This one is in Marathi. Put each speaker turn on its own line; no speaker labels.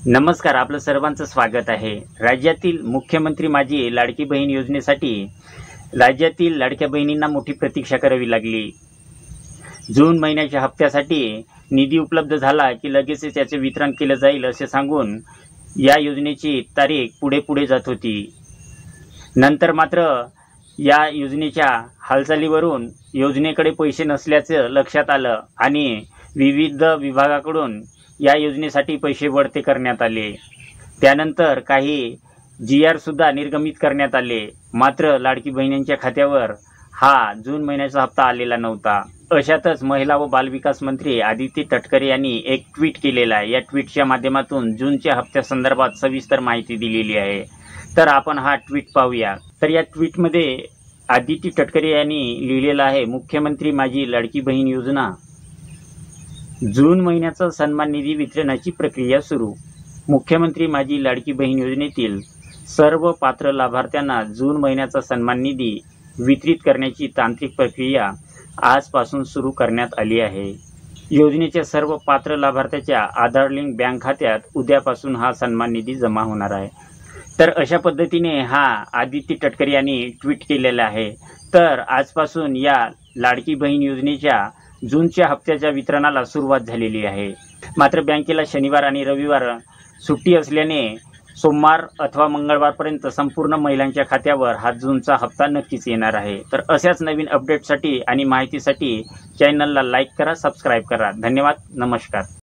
नमस्कार, आपलं सर्वांचं स्वागत आहे। राज्यातील मुख्यमंत्री माझी लाडकी बहीण योजनेसाठी राज्यातील लाडक्या बहिणींना मोठी प्रतीक्षा करावी लागली। जून महिन्याच्या हप्त्यासाठी निधी उपलब्ध झाला की लगेच त्याचे वितरण केले जाईल असे सांगून या योजनेची तारीख पुढे जात होती। नंतर मात्र या योजनेच्या हालचालीवरून योजनेकडे पैसे नसल्याचे लक्षात आलं आणि विविध विभागाकडून या योजनेसाठी पैसे वळते करण्यात आले। त्यानंतर काही GR सुद्धा निर्गमित करण्यात आले, मात्र लाडकी बहिणींच्या खात्यावर हा जून महिन्याचा हप्ता आलेला नव्हता। अशातच महिला व बालविकास मंत्री आदिती तटकरे यांनी एक ट्विट केलेला आहे। या ट्विटच्या माध्यमातून जूनच्या हप्त्यासंदर्भात सविस्तर माहिती दिलेली आहे। तर आपण हा ट्विट पाहूया। तर या ट्विटमध्ये आदिती तटकरे यांनी लिहिलेलं आहे, मुख्यमंत्री माझी लाडकी बहीण योजना, जून महिन्याचा सन्मान निधी वितरणाची प्रक्रिया सुरू। मुख्यमंत्री माझी लाडकी बहीण योजनेतील सर्व पात्र लाभार्थ्यांना जून महिन्याचा सन्मान निधी वितरित करण्याची तांत्रिक प्रक्रिया आजपासून सुरू करण्यात आली आहे। योजनेच्या सर्व पात्र लाभार्थ्याच्या आधार लिंक बँक खात्यात उद्यापासून हा सन्मान निधी जमा होणार आहे। तर अशा पद्धतीने हा आदिती तटकरे यांनी ट्विट केलेला आहे। तर आजपासून या लाडकी बहीण योजनेच्या जूनच्या हप्त्याच्या वितरणाला सुरुवात झालेली आहे। मात्र बँकेला शनिवार आणि रविवार सुट्टी असल्याने सोमवार अथवा मंगळवारपर्यंत संपूर्ण महिलांच्या खात्यावर हा जूनचा हप्ता नक्कीच येणार आहे। तर अशाच नवीन अपडेटसाठी आणि माहितीसाठी चॅनलला लाईक करा, सबस्क्राईब करा। धन्यवाद, नमस्कार।